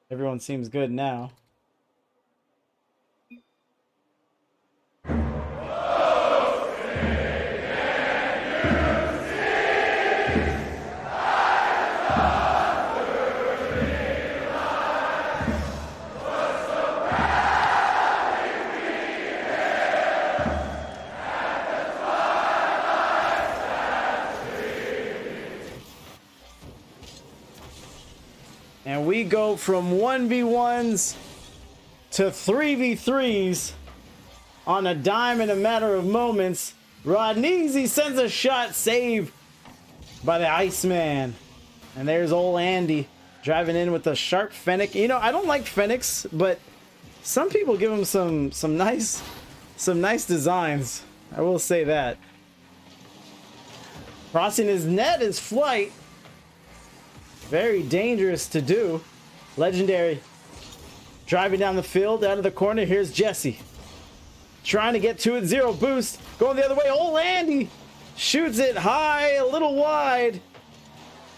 Everyone seems good now. And we go from 1v1s to 3v3s on a dime in a matter of moments. Rodneezy sends a shot, save by the Iceman. And there's old Andy driving in with a sharp Fennec. You know, I don't like Fennecs, but some people give him some nice designs. I will say that. Crossing his net is Flight. Very dangerous to do. Legendary driving down the field out of the corner. Here's Jesse trying to get to it. Zero boost going the other way. Old Andy shoots it high, a little wide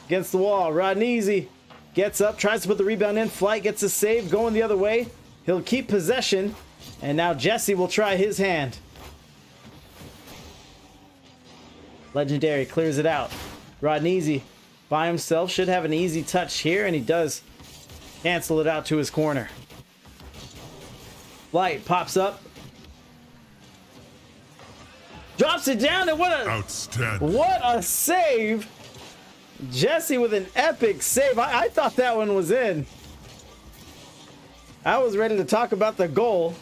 against the wall. Rodneezy gets up, tries to put the rebound in. Flight gets a save going the other way. He'll keep possession, and now Jesse will try his hand. Legendary clears it out. Rodneezy by himself should have an easy touch here, and he does cancel it out to his corner. Flight pops up, drops it down, and what a save! Jesse with an epic save. I thought that one was in. I was ready to talk about the goal,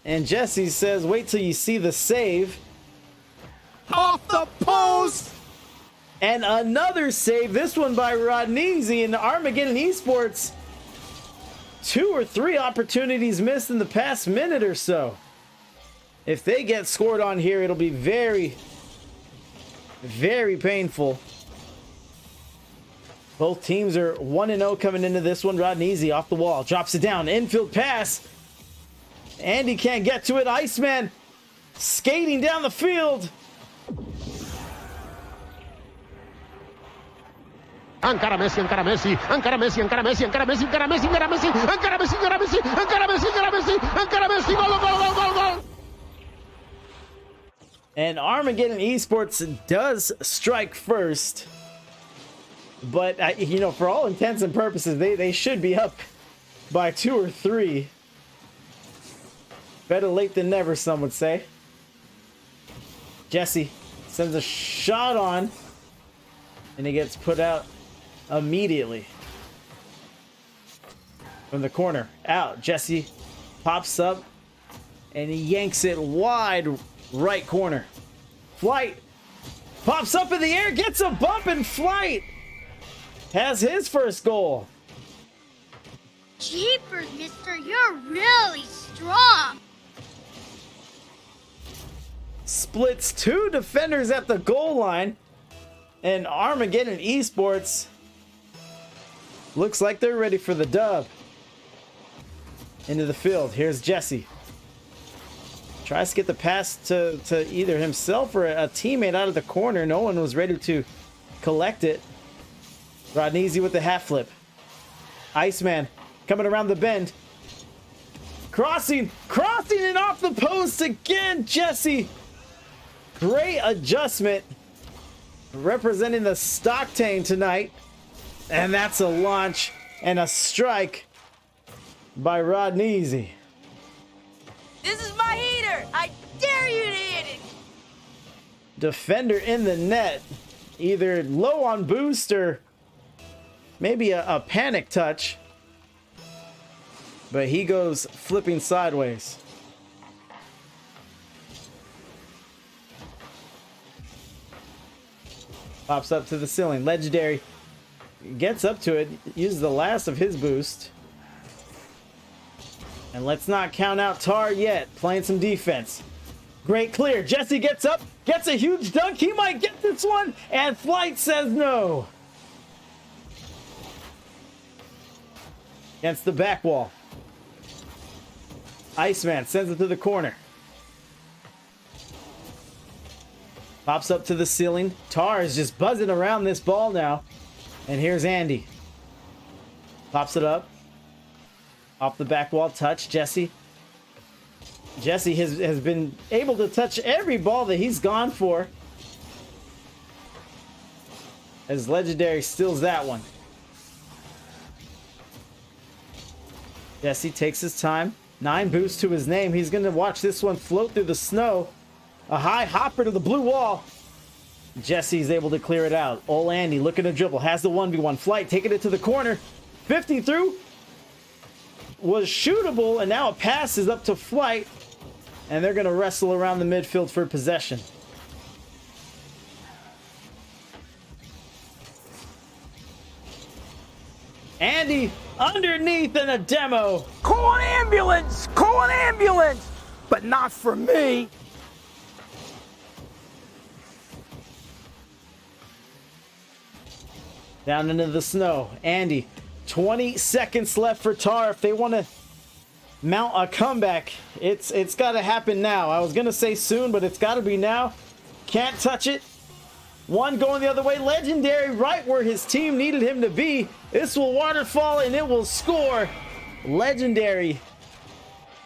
and Jesse says, "Wait till you see the save." Off the post! And another save, this one by Rodneezy in Armageddon Esports. 2 or 3 opportunities missed in the past minute or so. If they get scored on here, it'll be very, very painful. Both teams are 1-0 coming into this one. Rodneezy off the wall, drops it down, infield pass. Andy can't get to it. Iceman skating down the field. Encara Messi, encara Messi, encara Messi, encara Messi, encara Messi, encara Messi, encara Messi, encara Messi, encara Messi, encara Messi, encara Messi, encara Messi, gol, gol, gol, gol, gol. And Armageddon Esports does strike first, but you know, for all intents and purposes, they should be up by 2 or 3. Better late than never, some would say. Jesse sends a shot on, and he gets put out immediately. From the corner, out. Jesse pops up, and he yanks it wide right corner. Flight pops up in the air, gets a bump, and Flight has his first goal. Jeepers, mister, you're really strong. Splits 2 defenders at the goal line, and Armageddon Esports looks like they're ready for the dub. Into the field. Here's Jesse. Tries to get the pass to either himself or a teammate out of the corner. No one was ready to collect it. Rodneezy with the half flip. Iceman coming around the bend. Crossing and off the post again. Jesse. Great adjustment. Representing the Stocktane tonight. And that's a launch and a strike by Rodneezy. This is my heater! I dare you to hit it! Defender in the net. Either low on boost or maybe a panic touch. But he goes flipping sideways. Pops up to the ceiling. Legendary gets up to it, uses the last of his boost. And let's not count out Tar yet. Playing some defense. Great clear. Jesse gets up, gets a huge dunk. He might get this one, and Flight says no. Against the back wall. Iceman sends it to the corner. Pops up to the ceiling. Tar is just buzzing around this ball now. And here's Andy. Pops it up. Off the back wall touch, Jesse. Jesse has been able to touch every ball that he's gone for. As Legendary steals that one. Jesse takes his time. 9 boosts to his name. He's going to watch this one float through the snow. A high hopper to the blue wall. Jesse's able to clear it out. Ol Andy looking to dribble. Has the 1v1 flight. Taking it to the corner. 50 through. Was shootable. And now it passes up to flight. And they're going to wrestle around the midfield for possession. Andy underneath in a demo. Call an ambulance! Call an ambulance! But not for me. Down into the snow. Andy, 20 seconds left for Tar. If they want to mount a comeback, it's got to happen now. I was going to say soon, but it's got to be now. Can't touch it. One going the other way. Legendary right where his team needed him to be. This will waterfall and it will score. Legendary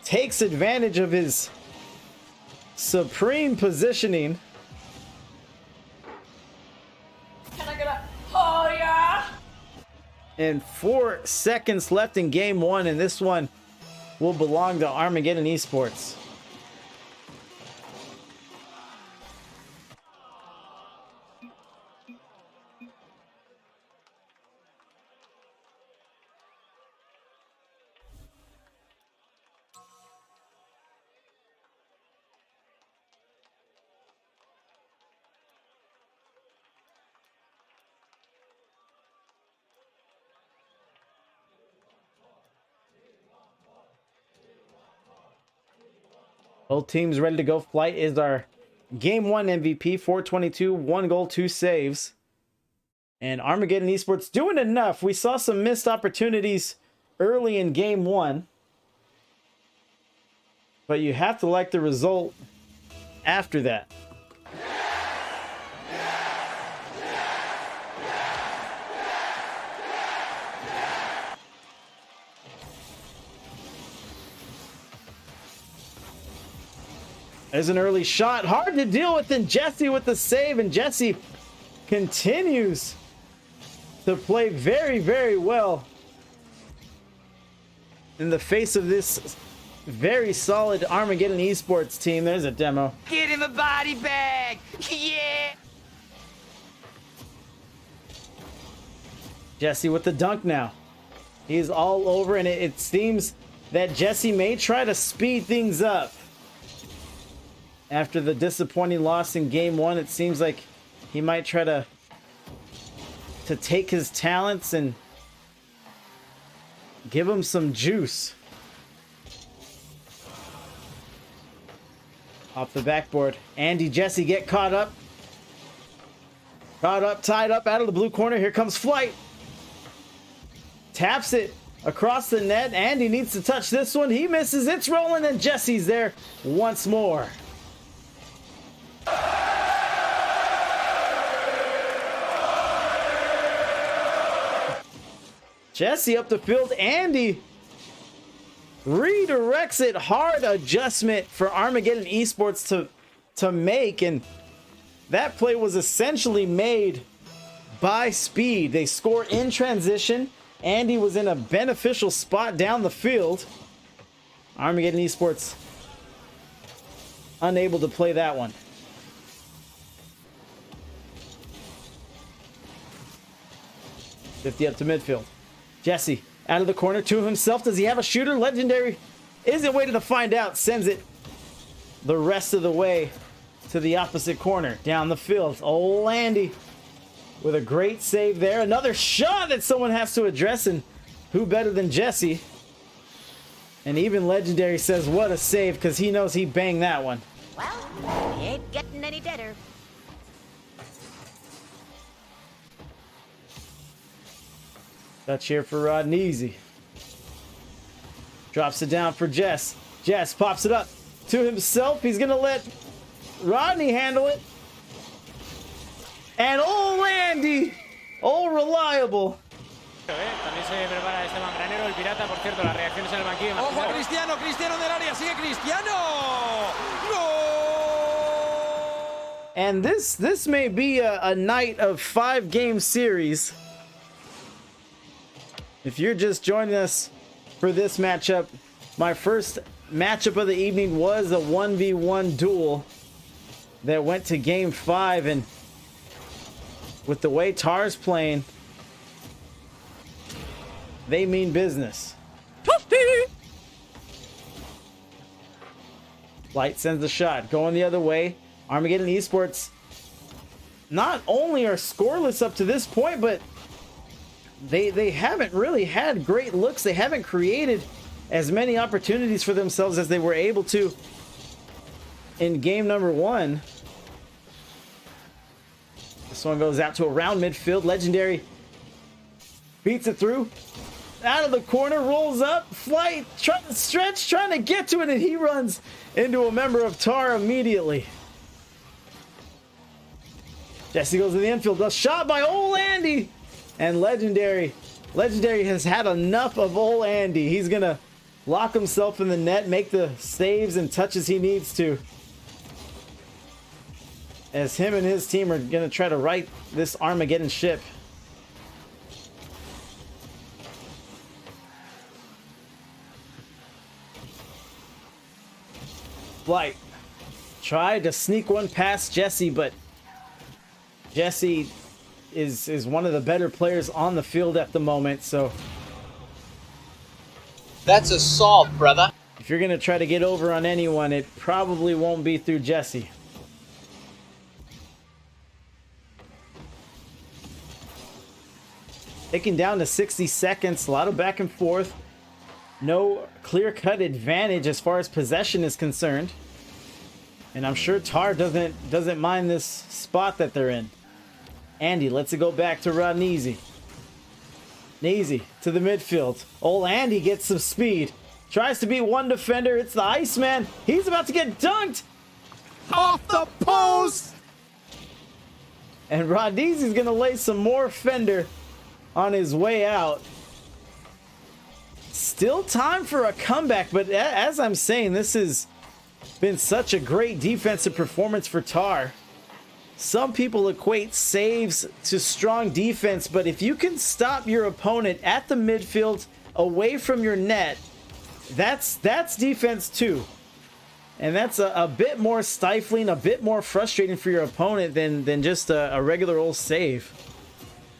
takes advantage of his supreme positioning. Can I get a oh yeah? And 4 seconds left in game 1, and this one will belong to Armageddon Esports. Both teams ready to go. Flight is our game 1 MVP, 422, 1 goal, 2 saves. And Armageddon Esports doing enough. We saw some missed opportunities early in game 1. But you have to like the result after that. There's an early shot. Hard to deal with, and Jesse with the save. And Jesse continues to play very, very well in the face of this very solid Armageddon Esports team. There's a demo. Get in the body bag! Yeah! Jesse with the dunk now. He's all over, and it seems that Jesse may try to speed things up. After the disappointing loss in game 1, it seems like he might try to take his talents and give him some juice. Off the backboard. Andy, Jesse get caught up. Caught up, tied up out of the blue corner. Here comes Flight. Taps it across the net. Andy needs to touch this one. He misses. It's rolling, and Jesse's there once more. Jesse up the field. Andy redirects it. Hard adjustment for Armageddon Esports to make, and that play was essentially made by speed. They score in transition. Andy was in a beneficial spot down the field. Armageddon Esports unable to play that one. $50 up to midfield. Jesse out of the corner to himself. Does he have a shooter? Legendary isn't waiting to find out. Sends it the rest of the way to the opposite corner. Down the field. Oh, Andy with a great save there. Another shot that someone has to address, and who better than Jesse? And even Legendary says what a save, because he knows he banged that one. Well, he ain't getting any better. Touch here for Rodneezy. Drops it down for Jess. Jess pops it up to himself. He's going to let Rodney handle it. And old Andy, old reliable, También se prepara Esteban Granero, el pirata, por cierto, las reacciones en el banquillo. Ojo a Cristiano, Cristiano del área, sigue Cristiano. ¡Gol! And this may be a night of 5-game series. If you're just joining us for this matchup, my first matchup of the evening was a 1v1 duel that went to game 5, and with the way Tar's playing, they mean business. Light sends the shot, going the other way. Armageddon Esports not only are scoreless up to this point, but they haven't really had great looks. They haven't created as many opportunities for themselves as they were able to in game number 1. This one goes out to around midfield. Legendary beats it through. Out of the corner, rolls up. Flight, trying to stretch, trying to get to it, and he runs into a member of TAR immediately. Jesse goes to the infield. A shot by old Andy. And Legendary has had enough of old Andy. He's going to lock himself in the net, make the saves and touches he needs to, as him and his team are going to try to right this Armageddon ship. Flight tried to sneak one past Jesse, but Jesse is one of the better players on the field at the moment, so that's assault, brother. If you're gonna try to get over on anyone, it probably won't be through Jesse. Taking down to 60 seconds, a lot of back and forth. No clear-cut advantage as far as possession is concerned. And I'm sure Tar doesn't mind this spot that they're in. Andy lets it go back to Rodneezy. Neezy to the midfield. Old Andy gets some speed. Tries to beat one defender. It's the Iceman. He's about to get dunked. Off the post! And Rodneezy's going to lay some more fender on his way out. Still time for a comeback, but as I'm saying, this has been such a great defensive performance for Tar. Some people equate saves to strong defense, but if you can stop your opponent at the midfield away from your net, that's defense too. And that's a bit more stifling, a bit more frustrating for your opponent than just a regular old save.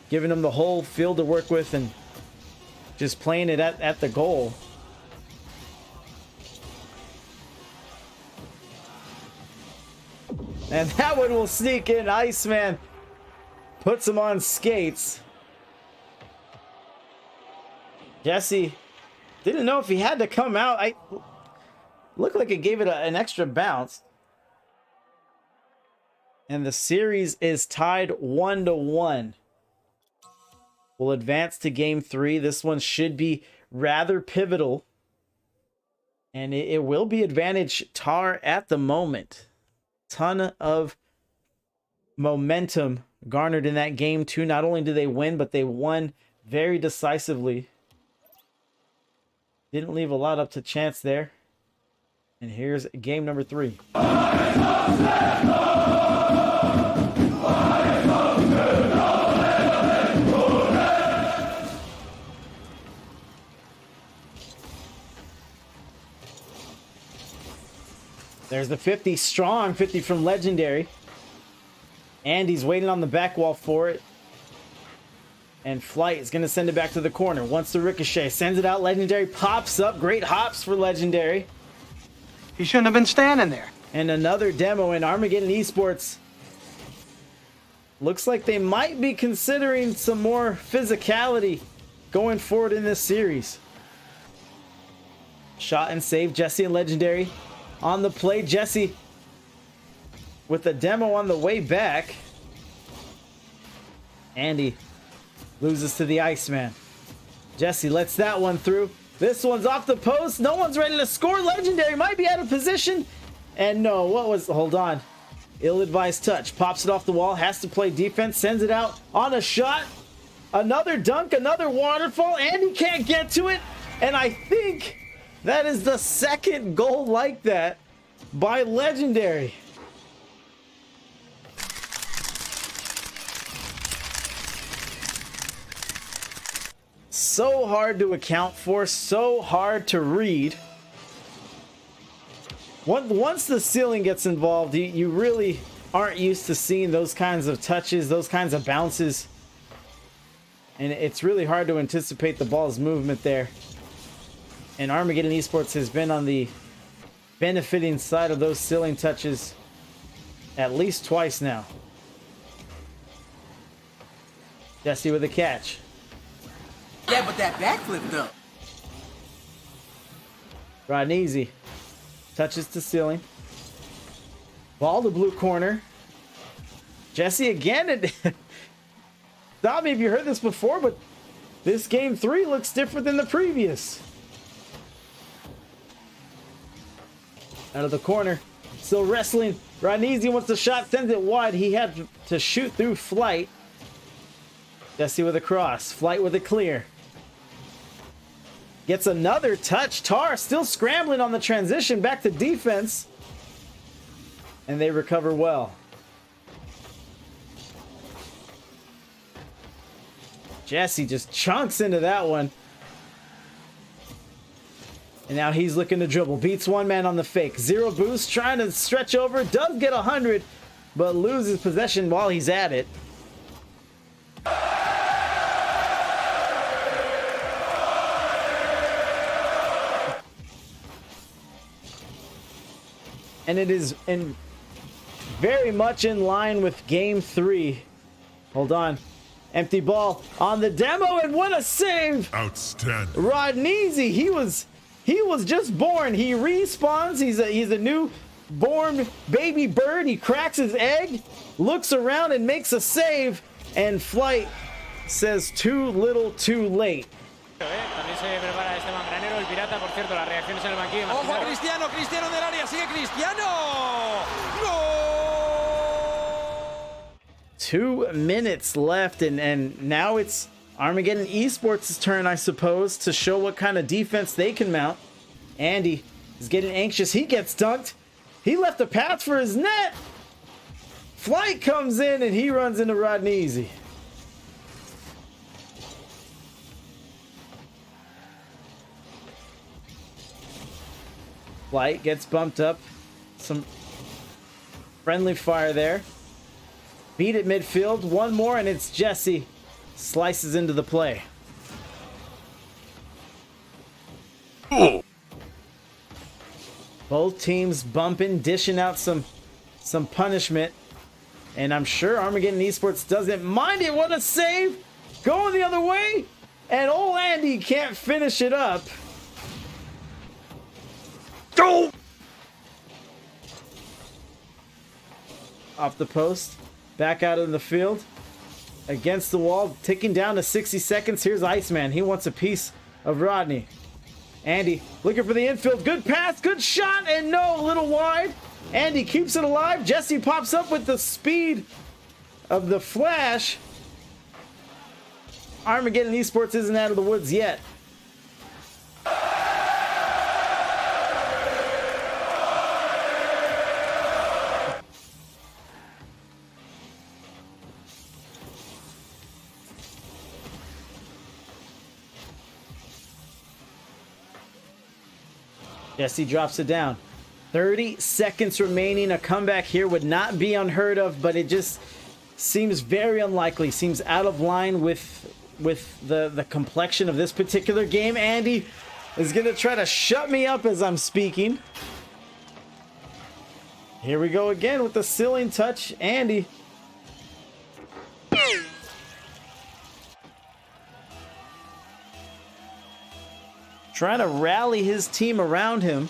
Giving them the whole field to work with and just playing it at the goal. And that one will sneak in. Iceman puts him on skates. Jesse didn't know if he had to come out. Looked like it gave it an extra bounce. And the series is tied 1-1. We'll advance to game 3. This one should be rather pivotal. And it will be advantage Tar at the moment. Ton of momentum garnered in that game too. Not only did they win, but they won very decisively. Didn't leave a lot up to chance there. And here's game number 3. There's the 50, strong 50 from Legendary. Andy's waiting on the back wall for it. And Flight is going to send it back to the corner. Wants to ricochet, sends it out. Legendary pops up. Great hops for Legendary. He shouldn't have been standing there. And another demo in Armageddon Esports. Looks like they might be considering some more physicality going forward in this series. Shot and save, Jesse and Legendary. On the play, Jesse with a demo on the way back. Andy loses to the Iceman. Jesse lets that one through. This one's off the post. No one's ready to score. Legendary might be out of position. And no, hold on. Ill-advised touch. Pops it off the wall. Has to play defense. Sends it out on a shot. Another dunk, another waterfall, and he can't get to it. And I think that is the second goal like that by Legendary. So hard to account for, so hard to read. Once the ceiling gets involved, you really aren't used to seeing those kinds of touches, those kinds of bounces. And it's really hard to anticipate the ball's movement there. And Armageddon Esports has been on the benefiting side of those ceiling touches at least twice now. Jesse with a catch. Yeah, but that backflip though. Rodneezy touches to ceiling. Ball to blue corner. Jesse again. And stop me if you heard this before, but this game 3 looks different than the previous. Out of the corner. Still wrestling. Rodneezy wants the shot, sends it wide. He had to shoot through Flight. Jesse with a cross. Flight with a clear. Gets another touch. Tar still scrambling on the transition back to defense. And they recover well. Jesse just chunks into that one. And now he's looking to dribble. Beats one man on the fake. Zero boost. Trying to stretch over. Does get 100. But loses possession while he's at it. And it is very much in line with game 3. Hold on. Empty ball on the demo, and what a save! Outstanding. Rodneezy, he was just born. He respawns. He's a new born baby bird. He cracks his egg, looks around and makes a save, and Flight says too little too late. También se prepara Esteban Granero, el pirata, por cierto, las reacciones en el banquillo. Ojo, Cristiano, Cristiano del área, sigue Cristiano. ¡Gol! 2 minutes left, and now it's Armageddon Esports' turn, I suppose, to show what kind of defense they can mount. Andy is getting anxious. He gets dunked. He left a path for his net. Flight comes in, and he runs into Rodneezy. Flight gets bumped up. Some friendly fire there. Beat at midfield. One more, and it's Jesse. Slices into the play. Both teams bumping, dishing out some punishment. And I'm sure Armageddon Esports doesn't mind it. What a save! Going the other way! And old Andy can't finish it up. Go! Off the post. Back out in the field. Against the wall. Ticking down to 60 seconds. Here's Iceman. He wants a piece of Rodney. Andy looking for the infield. Good pass. Good shot. And no, a little wide. Andy keeps it alive. Jesse pops up with the speed of the Flash. Armageddon Esports isn't out of the woods yet. Jesse drops it down. 30 seconds remaining. A comeback here would not be unheard of, but it just seems very unlikely. Seems out of line with the complexion of this particular game. Andy is going to try to shut me up as I'm speaking. Here we go again with the ceiling touch. Andy. Trying to rally his team around him.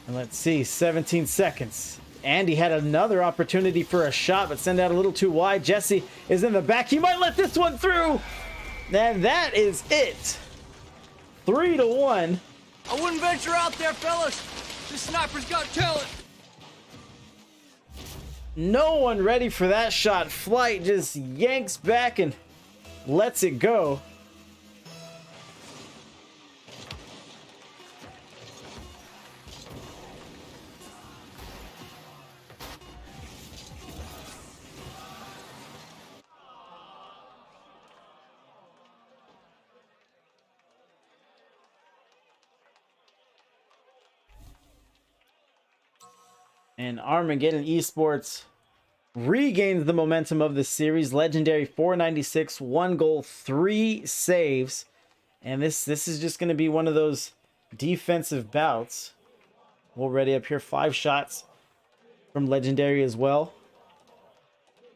And let's see, 17 seconds. Andy had another opportunity for a shot, but sent out a little too wide. Jesse is in the back. He might let this one through. And that is it. 3-1. I wouldn't venture out there, fellas. This sniper's got talent. No one ready for that shot. Flight just yanks back and lets it go. And Armageddon Esports regains the momentum of the series. Legendary 496, 1 goal, 3 saves. And this is just going to be one of those defensive bouts. Already up here, 5 shots from Legendary as well.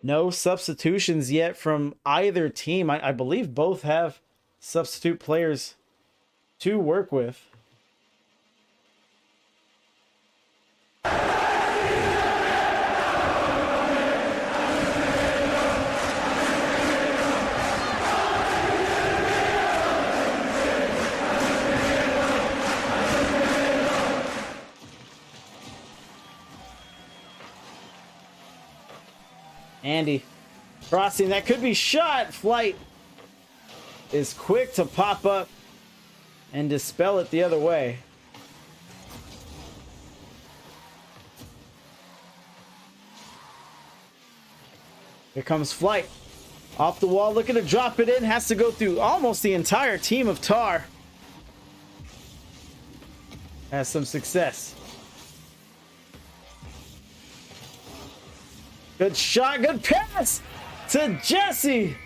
No substitutions yet from either team. I believe both have substitute players to work with. Andy crossing, that could be shot. Flight is quick to pop up and dispel it the other way. Here comes Flight off the wall, looking to drop it in. Has to go through almost the entire team of Tar. Has some success. Good shot, good pass to Jesse.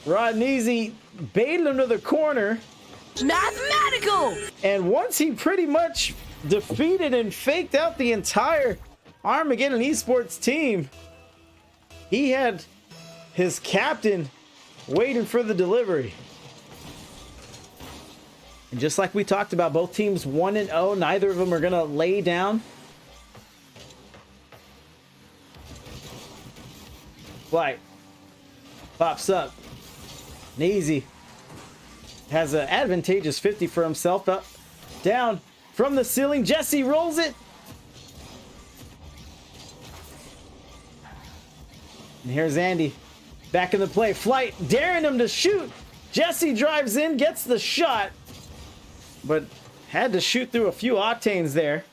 Rodneezy baited him to the corner. Mathematical! And once he pretty much defeated and faked out the entire Armageddon Esports team, he had his captain waiting for the delivery. And just like we talked about, both teams 1-0. Neither of them are going to lay down. Flight pops up. Neezy has an advantageous 50 for himself. Up, down from the ceiling. Jesse rolls it. And here's Andy back in the play. Flight daring him to shoot. Jesse drives in, gets the shot, but had to shoot through a few octanes there.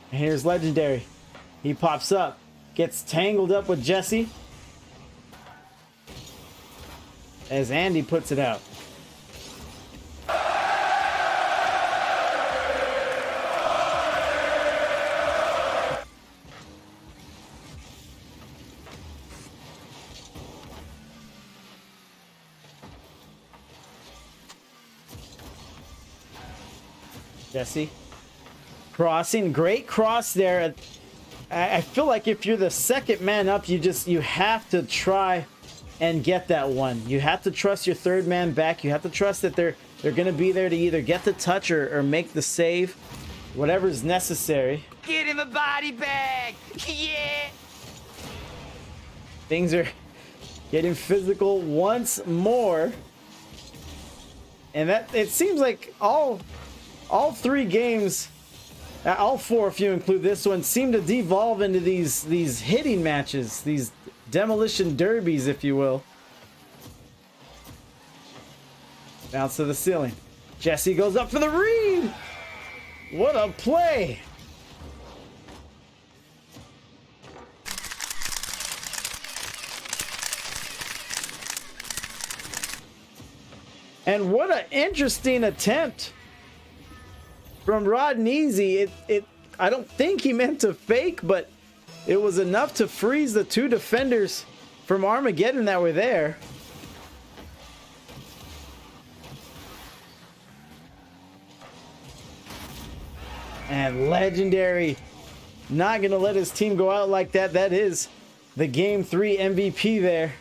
And here's Legendary. He pops up. Gets tangled up with Jesse as Andy puts it out. Jesse crossing, great cross there. I feel like if you're the second man up, you have to try and get that one. You have to trust your third man back. You have to trust that they're going to be there to either get the touch or make the save, whatever's necessary. Get him a body bag! Yeah! Things are getting physical once more. And that it seems like all 3 games, all 4 if you include this one, seem to devolve into these hitting matches, these demolition derbies, if you will. Bounce to the ceiling. Jesse goes up for the read. What a play. And what an interesting attempt from Rodneezy. I don't think he meant to fake, but it was enough to freeze the 2 defenders from Armageddon that were there. And Legendary not going to let his team go out like that. That is the Game 3 MVP there.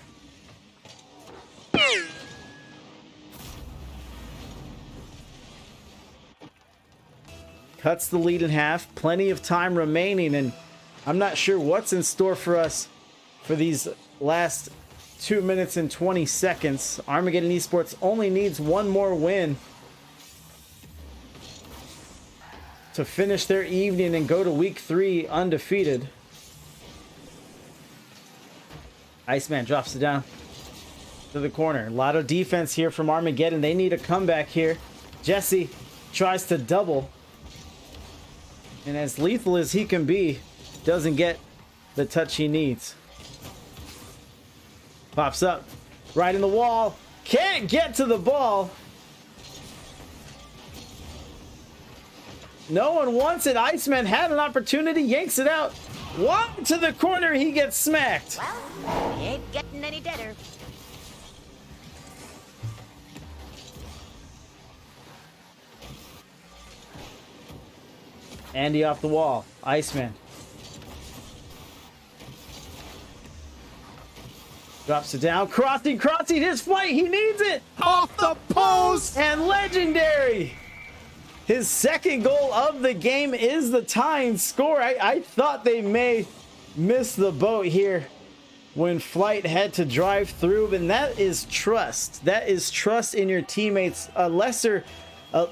Cuts the lead in half. Plenty of time remaining, and I'm not sure what's in store for us for these last 2 minutes and 20 seconds. Armageddon Esports only needs one more win. to finish their evening and go to week 3 undefeated. Iceman drops it down to the corner. A lot of defense here from Armageddon. They need a comeback here. Jesse tries to double. And as lethal as he can be, doesn't get the touch he needs. Pops up. Right in the wall. Can't get to the ball. No one wants it. Iceman had an opportunity. Yanks it out. Wide to the corner. He gets smacked. Well, he ain't getting any deader. Andy off the wall. Iceman. Drops it down. Crossing his flight. He needs it. Off the post! And legendary. His second goal of the game is the tying score. I thought they may miss the boat here when Flight had to drive through, and that is trust. That is trust in your teammates. A lesser,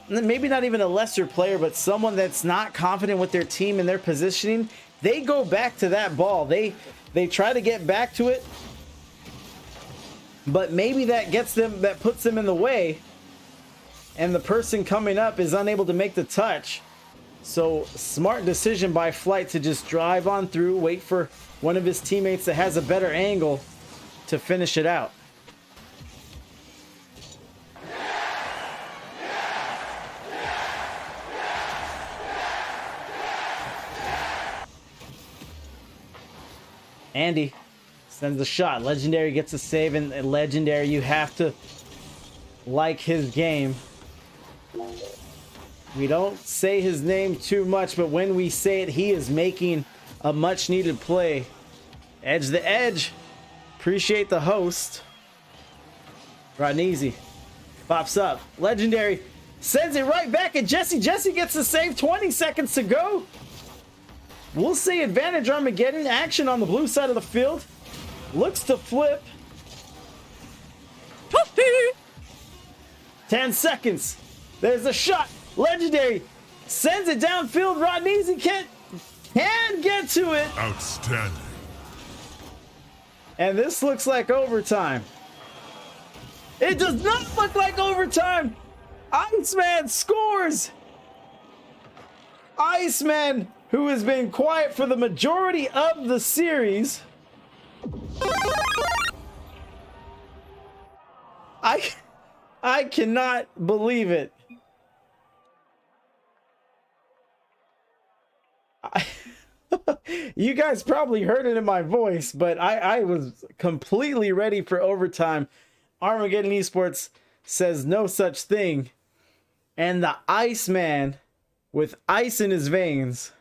maybe not even a lesser player, but someone that's not confident with their team and their positioning, they go back to that ball. They try to get back to it, but maybe that puts them in the way, and the person coming up is unable to make the touch. So smart decision by Flight to just drive on through, wait for one of his teammates that has a better angle to finish it out. Andy sends the shot. Legendary gets a save, and Legendary, you have to like his game. We don't say his name too much, but when we say it, he is making a much needed play. Edge the edge. Appreciate the host. Rodneezy pops up. Legendary sends it right back at Jesse. Jesse gets the save. 20 seconds to go. We'll say advantage Armageddon. Action on the blue side of the field. Looks to flip. 10 seconds. There's a shot. Legendary sends it downfield. Rodneezy can get to it. Outstanding. And this looks like overtime. It does not look like overtime. Iceman scores. Iceman, who has been quiet for the majority of the series. I cannot believe it. You guys probably heard it in my voice, but I was completely ready for overtime. Armageddon Esports says no such thing. And the Iceman, with ice in his veins,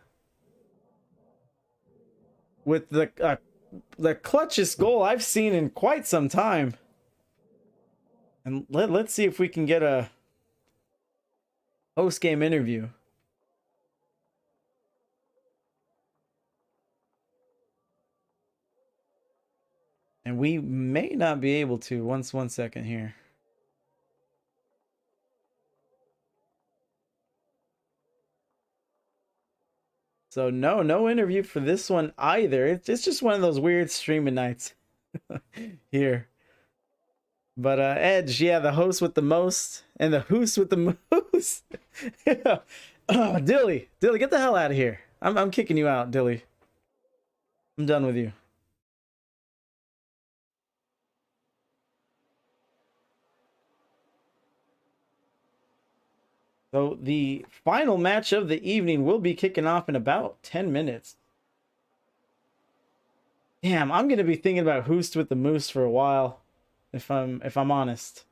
with the clutchest goal I've seen in quite some time. And let's see if we can get a post-game interview. And we may not be able to. One second here. So no interview for this one either. It's just one of those weird streaming nights here. But Edge, yeah, the host with the most and the host with the most. Yeah. Dilly, get the hell out of here. I'm kicking you out, Dilly. I'm done with you. So the final match of the evening will be kicking off in about 10 minutes. Damn, I'm gonna be thinking about Hoost with the Moose for a while, if I'm honest.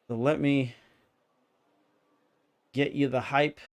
So let me get you the hype